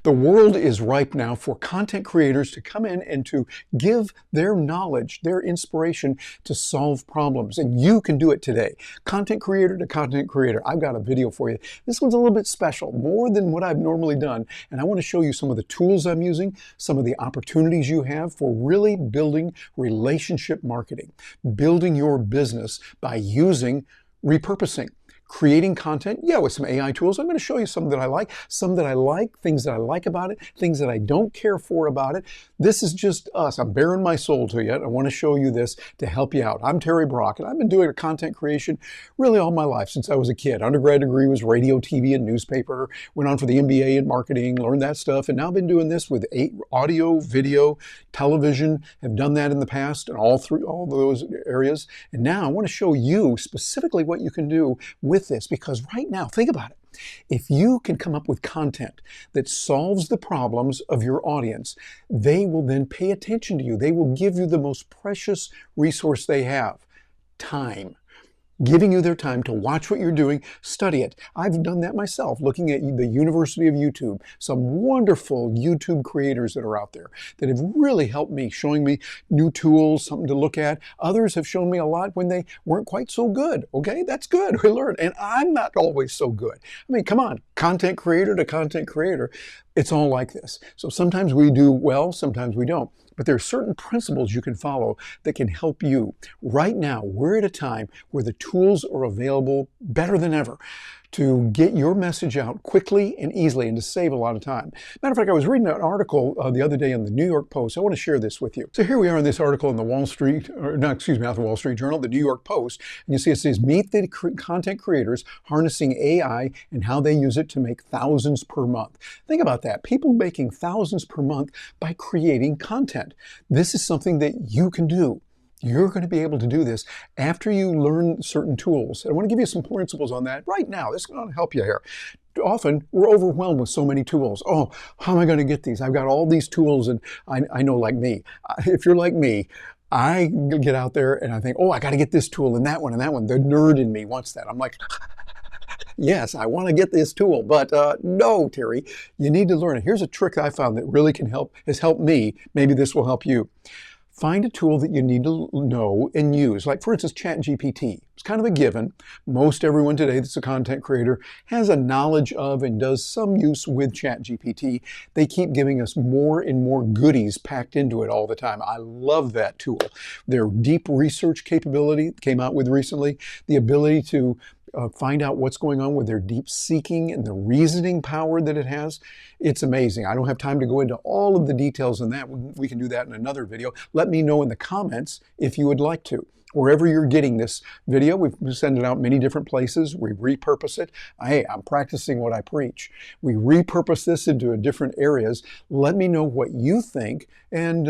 The world is ripe now for content creators to come in and to give their knowledge, their inspiration to solve problems. And you can do it today. Content creator to content creator. I've got a video for you. This one's a little bit special, more than what I've normally done. And I want to show you some of the tools I'm using, some of the opportunities you have for really building relationship marketing, building your business by using repurposing. Creating content, yeah, with some AI tools. I'm going to show you some that I like, things that I like about it, things that I don't care for about it. This is just us. I'm bearing my soul to you. I want to show you this to help you out. I'm Terry Brock, and I've been doing content creation really all my life since I was a kid. Undergrad degree was radio, TV, and newspaper. Went on for the MBA in marketing, learned that stuff, and now I've been doing this with audio, video, television. Have done that in the past in all those areas. And now I want to show you specifically what you can do with this, because right now, think about it. If you can come up with content that solves the problems of your audience, they will then pay attention to you. They will give you the most precious resource they have, time. Giving you their time to watch what you're doing, study it. I've done that myself, looking at the University of YouTube, some wonderful YouTube creators that are out there that have really helped me, showing me new tools, something to look at. Others have shown me a lot when they weren't quite so good. Okay, that's good. We learn. And I'm not always so good. I mean, come on, content creator to content creator. It's all like this. So sometimes we do well, sometimes we don't. But there are certain principles you can follow that can help you. Right now, we're at a time where the tools are available better than ever to get your message out quickly and easily and to save a lot of time. Matter of fact, I was reading an article the other day in the New York Post. I want to share this with you. So here we are in this article in the Wall Street, or not, excuse me, not the Wall Street Journal, the New York Post. And you see it says, meet the content creators harnessing AI and how they use it to make thousands per month. Think about that. People making thousands per month by creating content. This is something that you can do. You're going to be able to do this after you learn certain tools. I want to give you some principles on that right now. This is going to help you here. Often we're overwhelmed with so many tools. Oh, how am I going to get these? I've got all these tools, and I know, like me, if you're like me, I get out there and I think, oh, I got to get this tool and that one and that one. The nerd in me wants that. I'm like, yes, I want to get this tool, but no, Terry, you need to learn it. Here's a trick I found that really has helped me. Maybe this will help you. Find a tool that you need to know and use. Like, for instance, ChatGPT. It's kind of a given. Most everyone today that's a content creator has a knowledge of and does some use with ChatGPT. They keep giving us more and more goodies packed into it all the time. I love that tool. Their deep research capability came out with recently, the ability to find out what's going on with their deep seeking and the reasoning power that it has. It's amazing. I don't have time to go into all of the details on that. We can do that in another video. Let me know in the comments if you would like to. Wherever you're getting this video, we send it out many different places. We repurpose it. Hey, I'm practicing what I preach. We repurpose this into different areas. Let me know what you think and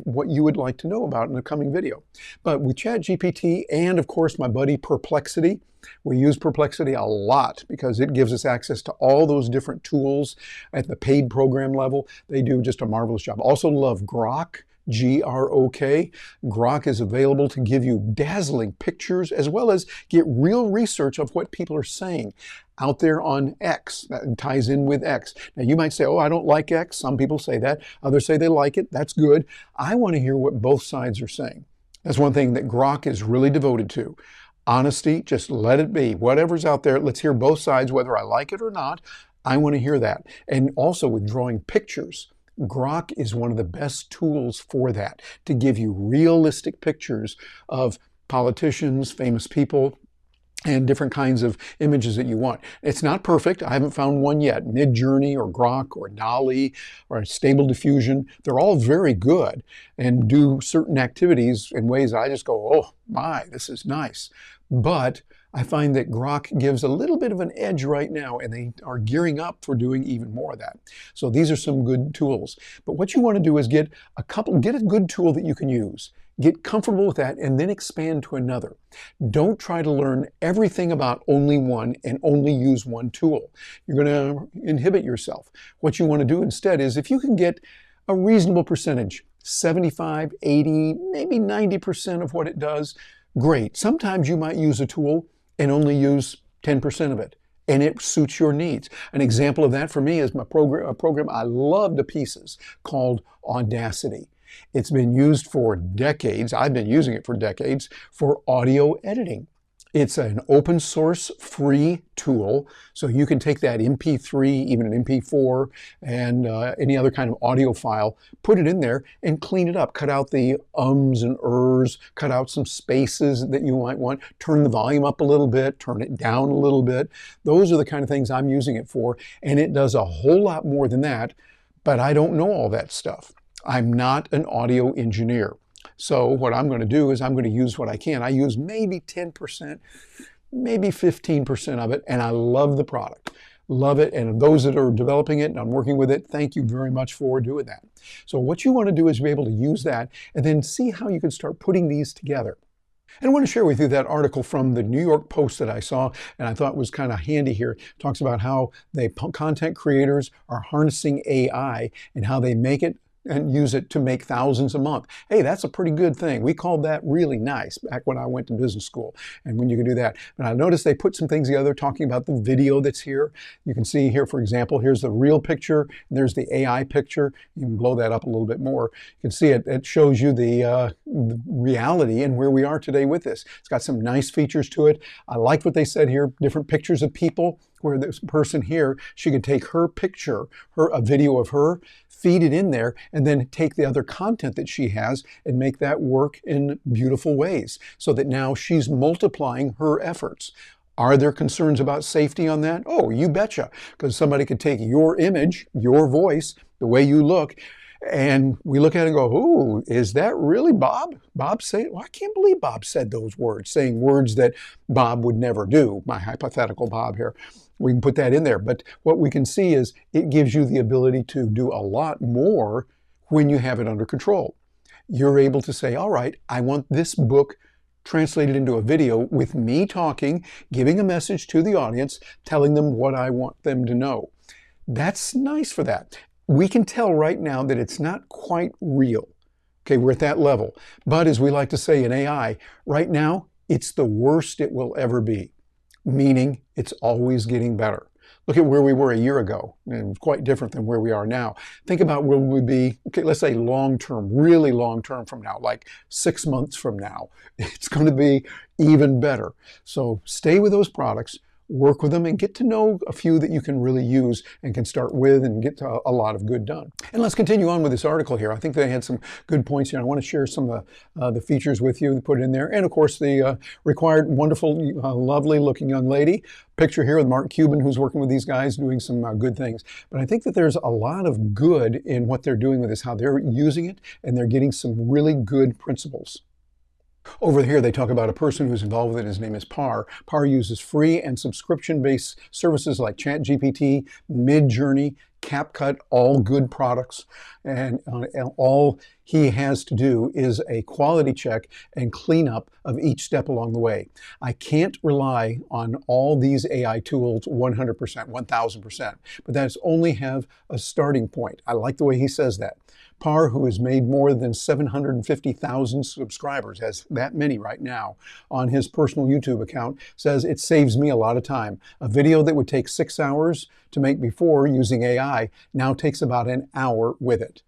what you would like to know about in the coming video. But with ChatGPT and, of course, my buddy Perplexity, we use Perplexity a lot because it gives us access to all those different tools at the paid program level. They do just a marvelous job. Also love Grok. Grok. Grok is available to give you dazzling pictures as well as get real research of what people are saying out there on X. That ties in with X. Now you might say, oh, I don't like X. Some people say that. Others say they like it. That's good. I want to hear what both sides are saying. That's one thing that Grok is really devoted to. Honesty, just let it be. Whatever's out there, let's hear both sides, whether I like it or not. I want to hear that. And also with drawing pictures. Grok is one of the best tools for that, to give you realistic pictures of politicians, famous people, and different kinds of images that you want. It's not perfect. I haven't found one yet. Midjourney or Grok or DALL-E or Stable Diffusion, they're all very good and do certain activities in ways I just go, oh my, this is nice. But I find that Grok gives a little bit of an edge right now, and they are gearing up for doing even more of that. So these are some good tools. But what you want to do is get a good tool that you can use. Get comfortable with that and then expand to another. Don't try to learn everything about only one and only use one tool. You're going to inhibit yourself. What you want to do instead is, if you can get a reasonable percentage, 75, 80, maybe 90% of what it does, great. Sometimes you might use a tool and only use 10% of it. and it suits your needs. An example of that for me is a program I love to pieces called Audacity. It's been used for decades. I've been using it for decades for audio editing. It's an open source free tool, so you can take that MP3, even an MP4, and any other kind of audio file, put it in there and clean it up. Cut out the ums and ers, cut out some spaces that you might want, turn the volume up a little bit, turn it down a little bit. Those are the kind of things I'm using it for, and it does a whole lot more than that, but I don't know all that stuff. I'm not an audio engineer. So what I'm going to do is I'm going to use what I can. I use maybe 10%, maybe 15% of it, and I love the product. Love it, and those that are developing it and I'm working with it, thank you very much for doing that. So what you want to do is be able to use that and then see how you can start putting these together. And I want to share with you that article from the New York Post that I saw and I thought was kind of handy here. It talks about how content creators are harnessing AI and how they make it and use it to make thousands a month. Hey, that's a pretty good thing. We called that really nice back when I went to business school, and when you can do that. And I noticed they put some things together talking about the video that's here. You can see here, for example, here's the real picture, and there's the AI picture. You can blow that up a little bit more. You can see it shows you the reality and where we are today with this. It's got some nice features to it. I liked what they said here, different pictures of people, where this person here, she could take her picture, a video of her, feed it in there, and then take the other content that she has and make that work in beautiful ways so that now she's multiplying her efforts. Are there concerns about safety on that? Oh, you betcha, because somebody could take your image, your voice, the way you look, and we look at it and go, "Ooh, is that really Bob? Bob said, well, I can't believe Bob said those words," saying words that Bob would never do, my hypothetical Bob here. We can put that in there. But what we can see is it gives you the ability to do a lot more when you have it under control. You're able to say, all right, I want this book translated into a video with me talking, giving a message to the audience, telling them what I want them to know. That's nice for that. We can tell right now that it's not quite real. Okay, we're at that level. But as we like to say in AI, right now, it's the worst it will ever be. Meaning it's always getting better. Look at where we were a year ago, and it's quite different than where we are now. Think about where we'd be, okay, let's say long-term, really long-term from now, like 6 months from now. It's going to be even better. So stay with those products, work with them, and get to know a few that you can really use and can start with and get a lot of good done. And let's continue on with this article here. I think they had some good points here. I want to share some of the features with you, put in there. And of course, the required wonderful, lovely looking young lady. Picture here with Mark Cuban, who's working with these guys, doing some good things. But I think that there's a lot of good in what they're doing with this, how they're using it, and they're getting some really good principles. Over here, they talk about a person who's involved with it. His name is Par. Par uses free and subscription-based services like ChatGPT, Midjourney, CapCut, all good products. And all he has to do is a quality check and cleanup of each step along the way. I can't rely on all these AI tools 100%, 1000%, but that's only have a starting point. I like the way he says that. Par, who has made more than 750,000 subscribers, has that many right now on his personal YouTube account, says it saves me a lot of time. A video that would take 6 hours to make before using AI now takes about an hour with it.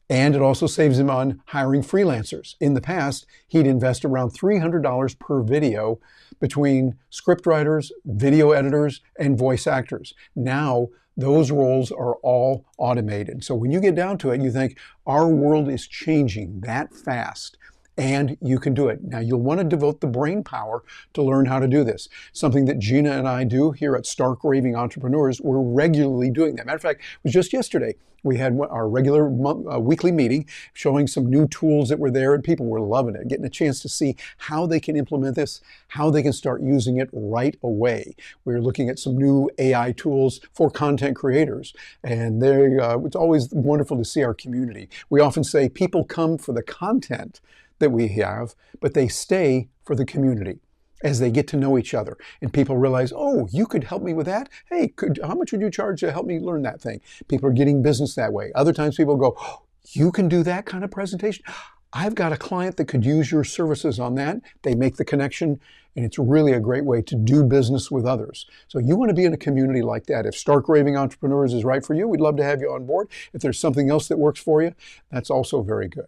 And it also saves him on hiring freelancers. In the past, he'd invest around $300 per video between scriptwriters, video editors, and voice actors. Now, those roles are all automated. So when you get down to it, you think our world is changing that fast. And you can do it. Now, you'll want to devote the brain power to learn how to do this. Something that Gina and I do here at Stark Raving Entrepreneurs. We're regularly doing that. Matter of fact, it was just yesterday. We had our regular weekly meeting showing some new tools that were there, and people were loving it, getting a chance to see how they can implement this, how they can start using it right away. We were looking at some new AI tools for content creators, and it's always wonderful to see our community. We often say people come for the content that we have, but they stay for the community as they get to know each other. And people realize, oh, you could help me with that? Hey, how much would you charge to help me learn that thing? People are getting business that way. Other times people go, oh, you can do that kind of presentation? I've got a client that could use your services on that. They make the connection, and it's really a great way to do business with others. So you want to be in a community like that. If Stark Raving Entrepreneurs is right for you, we'd love to have you on board. If there's something else that works for you, that's also very good.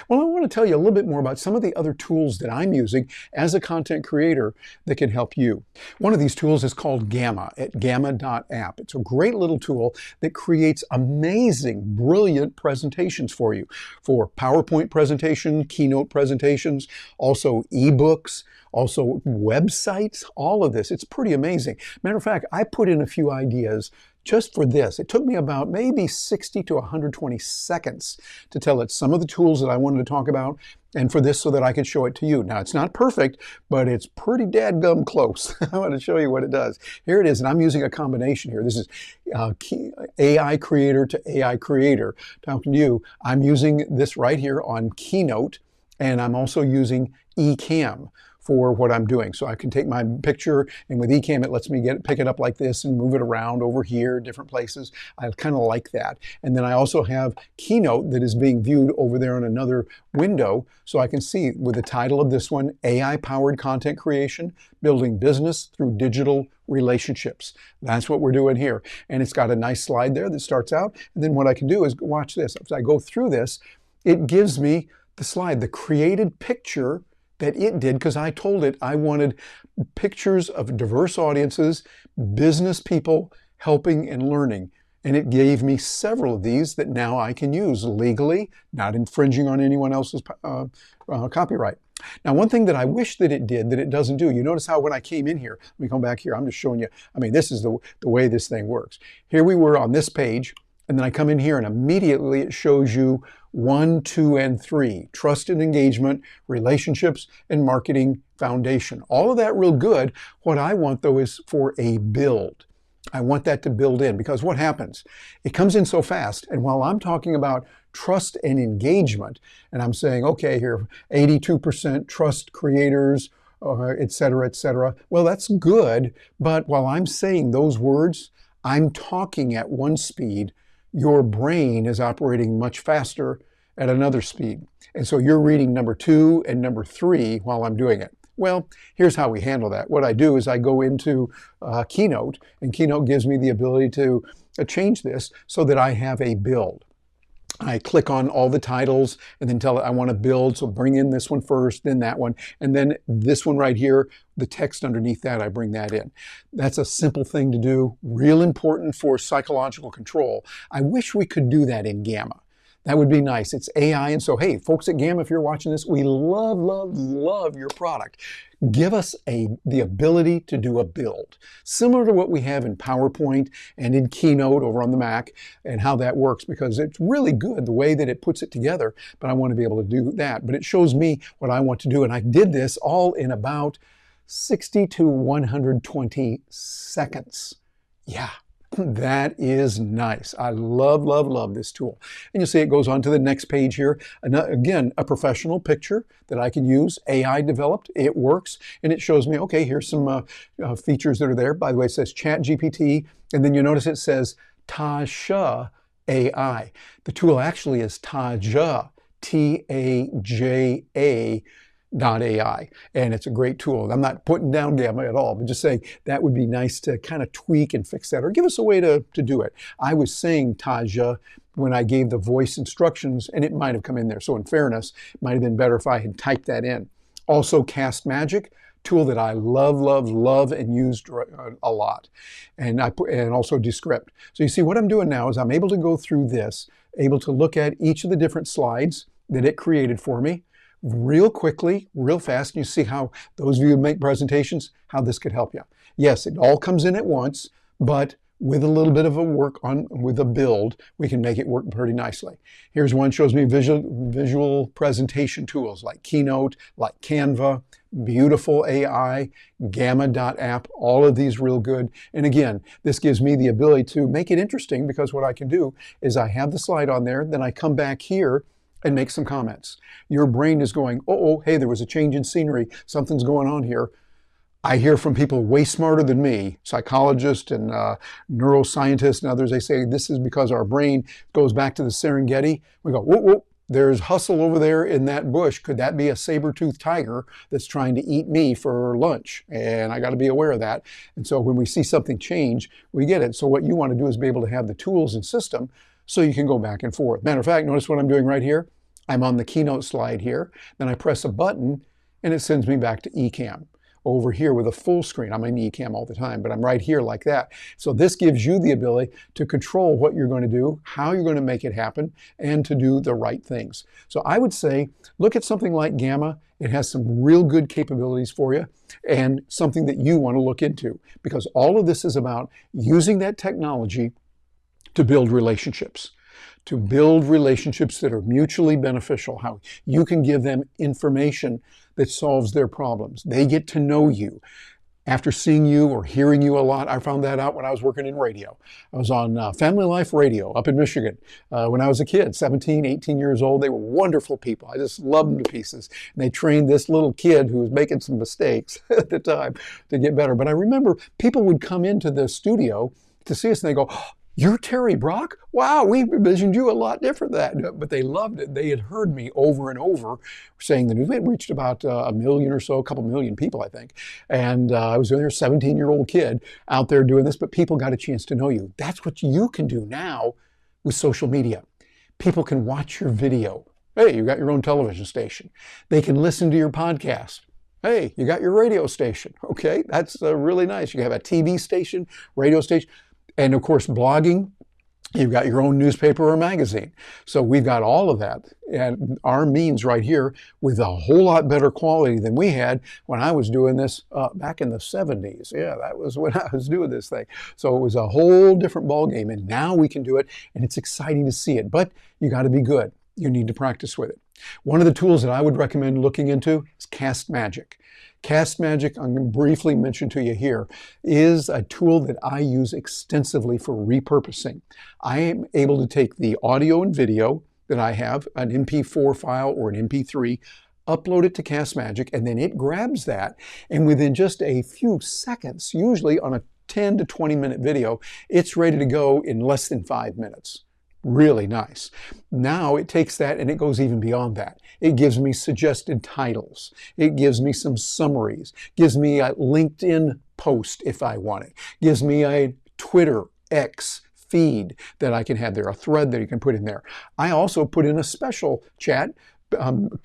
Well, I want to tell you a little bit more about some of the other tools that I'm using as a content creator that can help you. One of these tools is called Gamma at gamma.app. It's a great little tool that creates amazing, brilliant presentations for you, for PowerPoint presentation, keynote presentations, also ebooks, also websites, all of this. It's pretty amazing. Matter of fact, I put in a few ideas just for this. It took me about maybe 60 to 120 seconds to tell it some of the tools that I wanted to talk about, and for this so that I could show it to you. Now, it's not perfect, but it's pretty dadgum close. I want to show you what it does. Here it is, and I'm using a combination here. This is AI creator to AI creator. Talking to you, I'm using this right here on Keynote, and I'm also using eCam for what I'm doing. So I can take my picture, and with eCam, it lets me pick it up like this and move it around over here, different places. I kind of like that. And then I also have Keynote that is being viewed over there in another window. So I can see with the title of this one, AI-powered content creation, building business through digital relationships. That's what we're doing here. And it's got a nice slide there that starts out. And then what I can do is watch this. As I go through this, it gives me the slide, the created picture that it did, because I told it I wanted pictures of diverse audiences, business people helping and learning. And it gave me several of these that now I can use legally, not infringing on anyone else's copyright. Now, one thing that I wish that it did that it doesn't do, you notice how when I came in here, let me come back here, I'm just showing you, I mean, this is the way this thing works. Here we were on this page, and then I come in here and immediately it shows you 1, 2, and 3, trust and engagement, relationships, and marketing foundation. All of that real good. What I want though is for a build. I want that to build in, because what happens? It comes in so fast, and while I'm talking about trust and engagement, and I'm saying, okay, here, 82% trust creators, et cetera, et cetera. Well, that's good, but while I'm saying those words, I'm talking at one speed. Your brain is operating much faster at another speed. And so you're reading number 2 and number 3 while I'm doing it. Well, here's how we handle that. What I do is I go into Keynote, and Keynote gives me the ability to change this so that I have a build. I click on all the titles and then tell it I want to build, so bring in this one first, then that one, and then this one right here, the text underneath that, I bring that in. That's a simple thing to do, real important for psychological control. I wish we could do that in Gamma. That would be nice. It's AI, and so hey, folks at Gamma, if you're watching this, we love, love, love your product. Give us the ability to do a build, similar to what we have in PowerPoint and in Keynote over on the Mac, and how that works, because it's really good the way that it puts it together, but I want to be able to do that. But it shows me what I want to do, and I did this all in about 60 to 120 seconds. Yeah. That is nice. I love, love, love this tool. And you'll see it goes on to the next page here. Again, a professional picture that I can use, AI developed. It works, and it shows me, okay, here's some features that are there. By the way, it says ChatGPT, and then you notice it says Taja AI. The tool actually is Taja, T-A-J-A, .ai, and it's a great tool. I'm not putting down Gamma at all, but just saying that would be nice to kind of tweak and fix that, or give us a way to do it. I was saying Taja when I gave the voice instructions, and it might have come in there. So in fairness, it might have been better if I had typed that in. Also, Cast Magic, tool that I love, love, love, and used a lot. And also Descript. So you see what I'm doing now is I'm able to go through this, able to look at each of the different slides that it created for me, real quickly, real fast. You see how those of you who make presentations, how this could help you. Yes, it all comes in at once, but with a little bit of a with a build, we can make it work pretty nicely. Here's one shows me visual presentation tools like Keynote, like Canva, beautiful AI, Gamma.app, all of these real good. And again, this gives me the ability to make it interesting, because what I can do is I have the slide on there, then I come back here and make some comments. Your brain is going, oh, hey, there was a change in scenery. Something's going on here. I hear from people way smarter than me, psychologists and neuroscientists and others. They say this is because our brain goes back to the Serengeti. We go, whoa, whoa, there's hustle over there in that bush. Could that be a saber-toothed tiger that's trying to eat me for lunch? And I got to be aware of that. And so when we see something change, we get it. So what you want to do is be able to have the tools and system so you can go back and forth. Matter of fact, notice what I'm doing right here. I'm on the keynote slide here. Then I press a button and it sends me back to Ecamm. Over here with a full screen. I'm in Ecamm all the time, but I'm right here like that. So this gives you the ability to control what you're going to do, how you're going to make it happen, and to do the right things. So I would say, look at something like Gamma. It has some real good capabilities for you and something that you want to look into, because all of this is about using that technology to build relationships. To build relationships that are mutually beneficial, how you can give them information that solves their problems. They get to know you. After seeing you or hearing you a lot, I found that out when I was working in radio. I was on Family Life Radio up in Michigan when I was a kid, 17, 18 years old. They were wonderful people. I just loved them to pieces. And they trained this little kid who was making some mistakes at the time to get better. But I remember people would come into the studio to see us and they go, "Oh, you're Terry Brock? Wow, we envisioned you a lot different than that." But they loved it. They had heard me over and over saying the news. We had reached about a million or so, a couple million people, I think. And I was there, a 17-year-old kid out there doing this, but people got a chance to know you. That's what you can do now with social media. People can watch your video. Hey, you got your own television station. They can listen to your podcast. Hey, you got your radio station. Okay, that's really nice. You have a TV station, radio station. And of course, blogging, you've got your own newspaper or magazine. So we've got all of that. And our means right here with a whole lot better quality than we had when I was doing this back in the 70s. Yeah, that was when I was doing this thing. So it was a whole different ballgame. And now we can do it. And it's exciting to see it. But you got to be good. You need to practice with it. One of the tools that I would recommend looking into is Cast Magic. Cast Magic, I'm going to briefly mention to you here, is a tool that I use extensively for repurposing. I am able to take the audio and video that I have, an MP4 file or an MP3, upload it to Cast Magic, and then it grabs that, and within just a few seconds, usually on a 10 to 20 minute video, it's ready to go in less than 5 minutes. Really nice. Now it takes that and it goes even beyond that. It gives me suggested titles. It gives me some summaries. Gives me a LinkedIn post if I want it. Gives me a Twitter X feed that I can have there, a thread that you can put in there. I also put in a special chat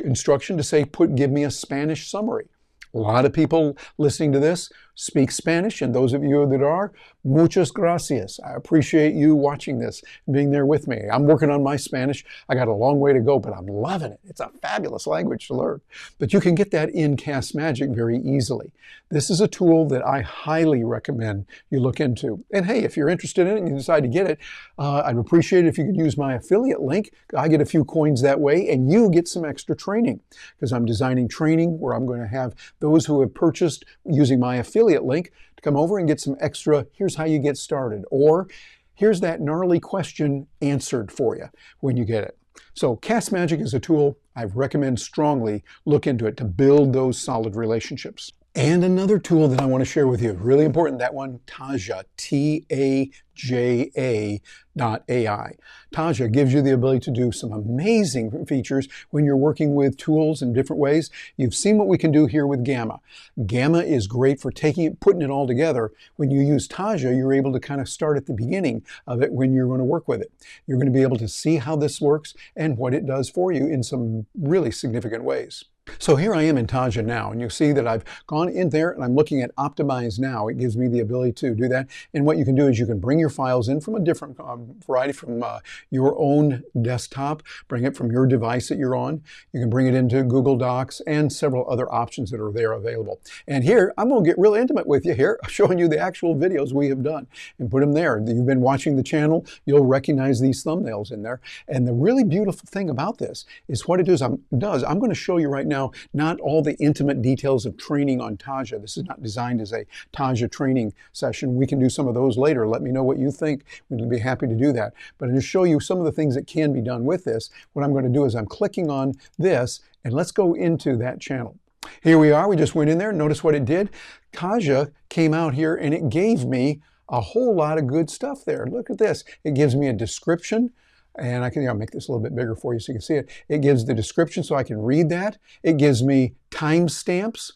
instruction to say, give me a Spanish summary. A lot of people listening to this speak Spanish, and those of you that are, muchas gracias. I appreciate you watching this, being there with me. I'm working on my Spanish. I got a long way to go, but I'm loving it. It's a fabulous language to learn. But you can get that in Cast Magic very easily. This is a tool that I highly recommend you look into. And hey, if you're interested in it and you decide to get it, I'd appreciate it if you could use my affiliate link. I get a few coins that way, and you get some extra training, because I'm designing training where I'm going to have those who have purchased using my affiliate link to come over and get some extra, here's how you get started, or here's that gnarly question answered for you when you get it. So Cast Magic is a tool I recommend strongly look into it to build those solid relationships. And another tool that I want to share with you, really important, that one, Taja, Taja.ai. Taja gives you the ability to do some amazing features when you're working with tools in different ways. You've seen what we can do here with Gamma. Gamma is great for putting it all together. When you use Taja, you're able to kind of start at the beginning of it when you're going to work with it. You're going to be able to see how this works and what it does for you in some really significant ways. So here I am in Taja now, and you'll see that I've gone in there and I'm looking at Optimize Now. It gives me the ability to do that. And what you can do is you can bring your files in from a different variety, from your own desktop, bring it from your device that you're on. You can bring it into Google Docs and several other options that are there available. And here, I'm going to get real intimate with you here, showing you the actual videos we have done and put them there. You've been watching the channel, you'll recognize these thumbnails in there. And the really beautiful thing about this is what it does. I'm going to show you right now, not all the intimate details of training on Taja. This is not designed as a Taja training session. We can do some of those later. Let me know what you think. We'd be happy to do that. But to show you some of the things that can be done with this, what I'm going to do is I'm clicking on this, and let's go into that channel. Here we are. We just went in there. Notice what it did. Taja came out here, and it gave me a whole lot of good stuff there. Look at this. It gives me a description. And I'll make this a little bit bigger for you so you can see it. It gives the description so I can read that. It gives me timestamps,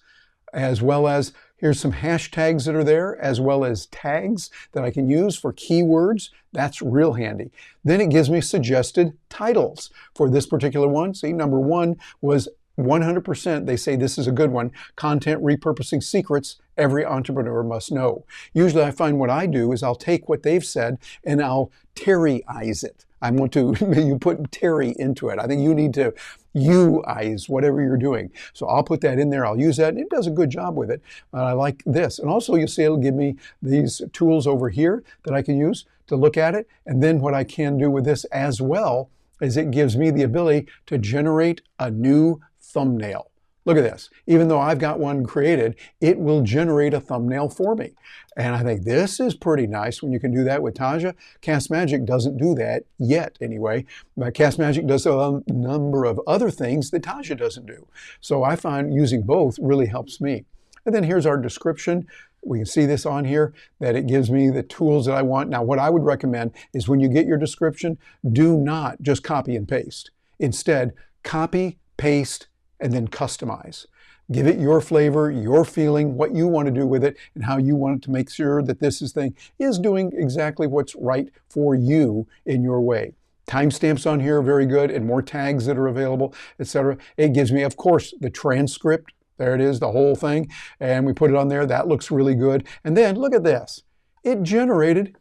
as well as here's some hashtags that are there, as well as tags that I can use for keywords. That's real handy. Then it gives me suggested titles for this particular one. See, number one was 100%. They say this is a good one. Content repurposing secrets every entrepreneur must know. Usually I find what I do is I'll take what they've said and I'll Terry-ize it. I want to, you put Terry into it. I think you need to you-ize whatever you're doing. So I'll put that in there. I'll use that. And it does a good job with it. I like this. And also you'll see it'll give me these tools over here that I can use to look at it. And then what I can do with this as well is it gives me the ability to generate a new thumbnail. Look at this. Even though I've got one created, it will generate a thumbnail for me. And I think this is pretty nice when you can do that with Taja. Cast Magic doesn't do that yet anyway. But Cast Magic does a number of other things that Taja doesn't do. So I find using both really helps me. And then here's our description. We can see this on here, that it gives me the tools that I want. Now, what I would recommend is when you get your description, do not just copy and paste. Instead, copy, paste, and then customize. Give it your flavor, your feeling, what you want to do with it, and how you want it to make sure that this thing is doing exactly what's right for you in your way. Timestamps on here are very good, and more tags that are available, etc. It gives me, of course, the transcript. There it is, the whole thing. And we put it on there. That looks really good. And then look at this. It generated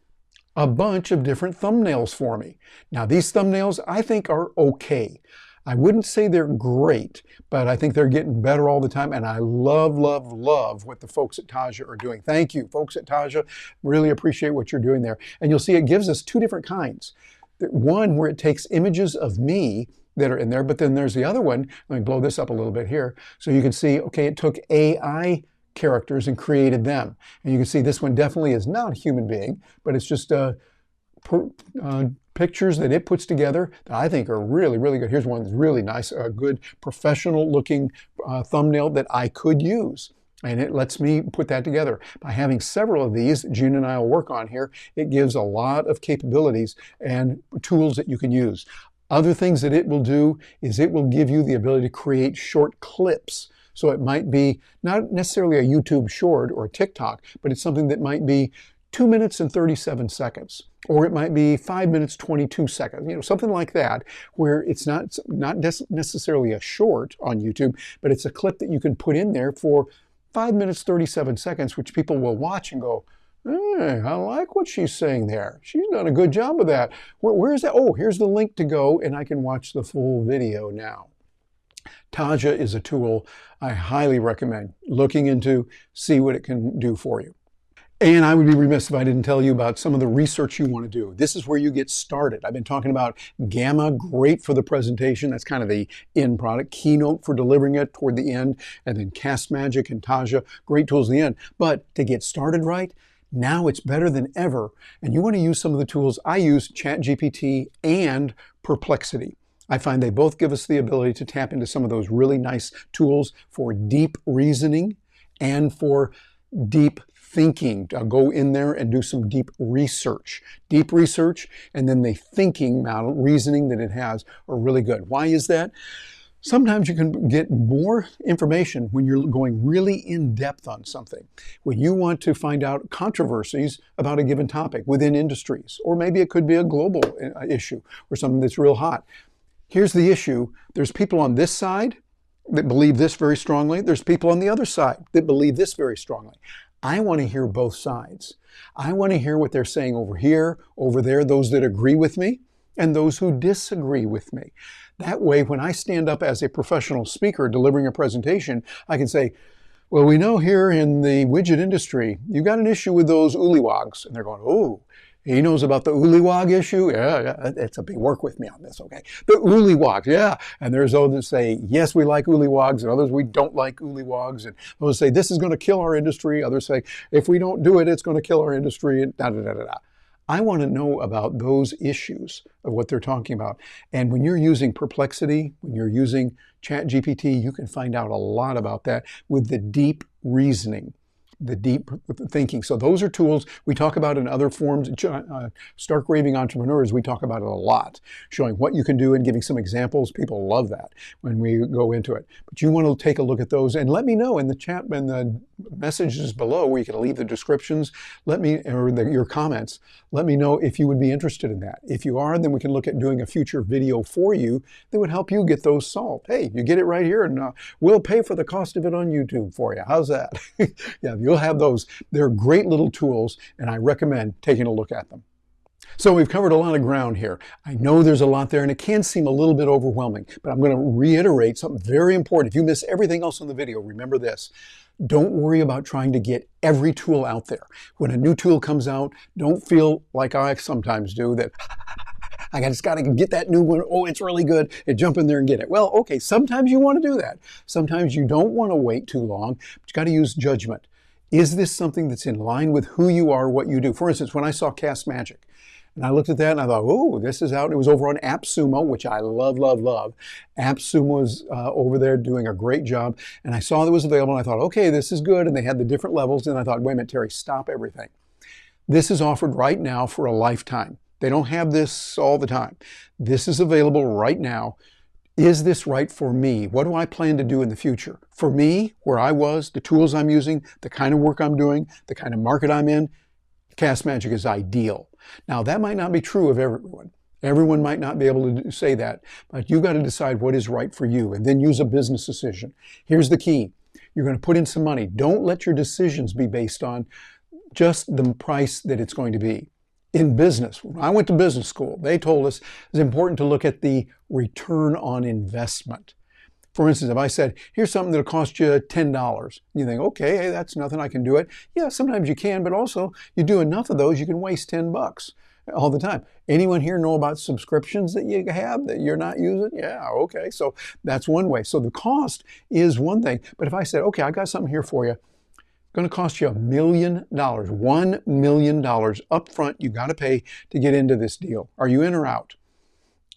a bunch of different thumbnails for me. Now, these thumbnails I think are okay. I wouldn't say they're great, but I think they're getting better all the time. And I love, love, love what the folks at Taja are doing. Thank you, folks at Taja. Really appreciate what you're doing there. And you'll see it gives us two different kinds. One where it takes images of me that are in there, but then there's the other one. Let me blow this up a little bit here. So you can see, okay, it took AI characters and created them. And you can see this one definitely is not a human being, but it's just pictures that it puts together that I think are really, really good. Here's one that's really nice, a good professional looking thumbnail that I could use. And it lets me put that together. By having several of these, Gene and I will work on here, it gives a lot of capabilities and tools that you can use. Other things that it will do is it will give you the ability to create short clips. So it might be not necessarily a YouTube short or a TikTok, but it's something that might be 2 minutes and 37 seconds, or it might be 5 minutes, 22 seconds, something like that, where it's not necessarily a short on YouTube, but it's a clip that you can put in there for 5 minutes, 37 seconds, which people will watch and go, hey, I like what she's saying there. She's done a good job of that. Where's that? Oh, here's the link to go, and I can watch the full video now. Taja is a tool I highly recommend looking into, see what it can do for you. And I would be remiss if I didn't tell you about some of the research you want to do. This is where you get started. I've been talking about Gamma, great for the presentation. That's kind of the end product. Keynote for delivering it toward the end. And then Cast Magic and Taja, great tools at the end. But to get started right, now it's better than ever. And you want to use some of the tools. I use ChatGPT and Perplexity. I find they both give us the ability to tap into some of those really nice tools for deep reasoning and for deep thinking. I'll go in there and do some deep research. Deep research and then the thinking model, reasoning that it has are really good. Why is that? Sometimes you can get more information when you're going really in depth on something. When you want to find out controversies about a given topic within industries, or maybe it could be a global issue or something that's real hot. Here's the issue. There's people on this side that believe this very strongly. There's people on the other side that believe this very strongly. I want to hear both sides. I want to hear what they're saying over here, over there, those that agree with me, and those who disagree with me. That way, when I stand up as a professional speaker delivering a presentation, I can say, well, we know here in the widget industry, you got an issue with those ooliwogs. And they're going, oh, he knows about the ooliwog issue? Yeah, it's a big work with me on this, okay? The ooliwogs, yeah. And there's those that say, yes, we like ooliwogs, and others we don't like ooliwogs. And others say, this is going to kill our industry. Others say, if we don't do it, it's going to kill our industry, and da-da-da-da-da. I want to know about those issues of what they're talking about. And when you're using Perplexity, when you're using ChatGPT, you can find out a lot about that with the deep reasoning. the deep thinking. So those are tools we talk about in other forms. Stark Raving Entrepreneurs, we talk about it a lot, showing what you can do and giving some examples. People love that when we go into it. But you want to take a look at those and let me know in the chat and the messages below where you can leave the descriptions, your comments. Let me know if you would be interested in that. If you are, then we can look at doing a future video for you that would help you get those solved. Hey, you get it right here, and we'll pay for the cost of it on YouTube for you. How's that? Yeah, you'll have those. They're great little tools, and I recommend taking a look at them. So we've covered a lot of ground here. I know there's a lot there, and it can seem a little bit overwhelming, but I'm going to reiterate something very important. If you miss everything else in the video, remember this. Don't worry about trying to get every tool out there. When a new tool comes out, don't feel like I sometimes do, that I just got to get that new one. Oh, it's really good. And jump in there and get it. Well, okay, sometimes you want to do that. Sometimes you don't want to wait too long, but you got to use judgment. Is this something that's in line with who you are, what you do? For instance, when I saw Cast Magic, and I looked at that and I thought, oh, this is out. It was over on AppSumo, which I love, love, love. AppSumo was over there doing a great job. And I saw that it was available and I thought, okay, this is good. And they had the different levels. And I thought, wait a minute, Terry, stop everything. This is offered right now for a lifetime. They don't have this all the time. This is available right now. Is this right for me? What do I plan to do in the future? For me, where I was, the tools I'm using, the kind of work I'm doing, the kind of market I'm in, Cast Magic is ideal. Now, that might not be true of everyone. Everyone might not be able to say that, but you've got to decide what is right for you and then use a business decision. Here's the key. You're going to put in some money. Don't let your decisions be based on just the price that it's going to be. In business, when I went to business school, they told us it's important to look at the return on investment. For instance, if I said, here's something that'll cost you $10, you think, okay, hey, that's nothing, I can do it. Yeah, sometimes you can, but also you do enough of those, you can waste $10 all the time. Anyone here know about subscriptions that you have that you're not using? Yeah, okay, so that's one way. So the cost is one thing, but if I said, okay, I got something here for you, it's going to cost you $1 million, $1 million up front, you got to pay to get into this deal. Are you in or out?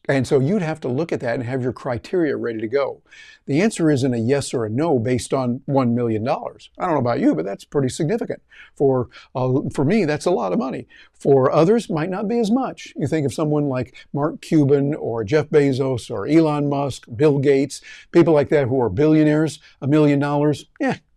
And so you'd have to look at that and have your criteria ready to go. The answer isn't a yes or a no based on $1 million. I don't know about you, but that's pretty significant. For me, that's a lot of money. For others, might not be as much. You think of someone like Mark Cuban or Jeff Bezos or Elon Musk, Bill Gates, people like that who are billionaires, $1 million,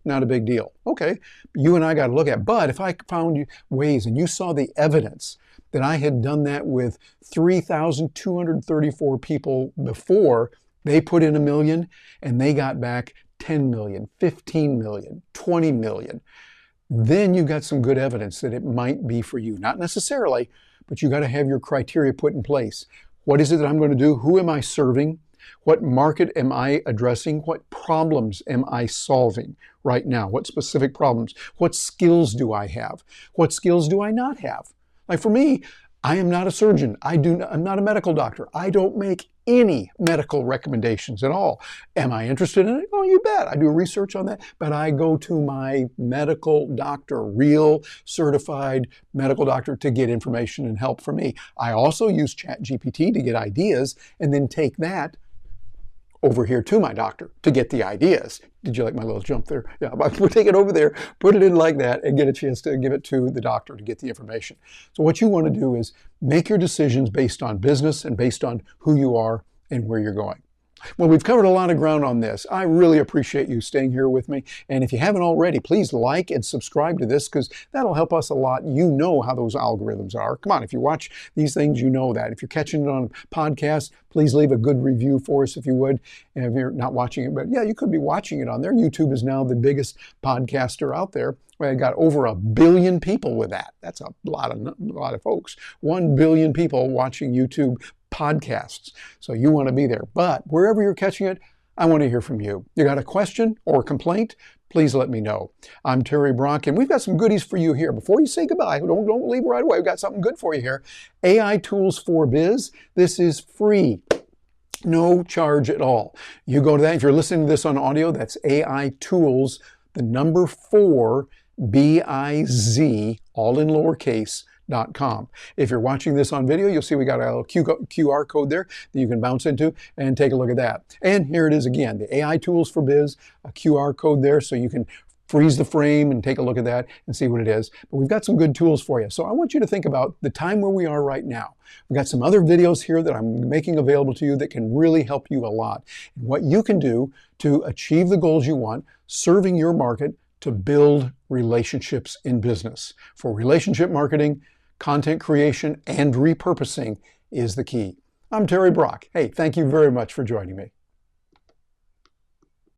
not a big deal. Okay, you and I got to look at. But if I found ways and you saw the evidence that I had done that with 3,234 people before, they put in $1 million and they got back 10 million, 15 million, 20 million. Then you got some good evidence that it might be for you. Not necessarily, but you got to have your criteria put in place. What is it that I'm going to do? Who am I serving? What market am I addressing? What problems am I solving right now? What specific problems? What skills do I have? What skills do I not have? Like for me, I am not a surgeon. I'm not a medical doctor. I don't make any medical recommendations at all. Am I interested in it? Oh, you bet. I do research on that, but I go to my medical doctor, real certified medical doctor, to get information and help for me. I also use ChatGPT to get ideas and then take that over here to my doctor to get the ideas. Did you like my little jump there? Yeah, we'll take it over there, put it in like that, and get a chance to give it to the doctor to get the information. So what you want to do is make your decisions based on business and based on who you are and where you're going. Well, we've covered a lot of ground on this. I really appreciate you staying here with me. And if you haven't already, please like and subscribe to this because that'll help us a lot. You know how those algorithms are. Come on, if you watch these things, you know that. If you're catching it on a podcast, please leave a good review for us if you would. And if you're not watching it, but yeah, you could be watching it on there. YouTube is now the biggest podcaster out there. We got over 1 billion people with that. That's a lot of folks. 1 billion people watching YouTube podcasts. So you want to be there. But wherever you're catching it, I want to hear from you. You got a question or complaint? Please let me know. I'm Terry Brock, and we've got some goodies for you here. Before you say goodbye, don't leave right away. We've got something good for you here. AI Tools for Biz. This is free. No charge at all. You go to that. If you're listening to this on audio, that's AI Tools, the number 4, B-I-Z, all in lowercase, .com. If you're watching this on video, you'll see we got a QR code there that you can bounce into and take a look at that. And here it is again, the AI Tools for Biz, a QR code there so you can freeze the frame and take a look at that and see what it is. But we've got some good tools for you. So I want you to think about the time where we are right now. We've got some other videos here that I'm making available to you that can really help you a lot. And what you can do to achieve the goals you want, serving your market, to build relationships in business. For relationship marketing, content creation, and repurposing is the key. I'm Terry Brock. Hey, thank you very much for joining me.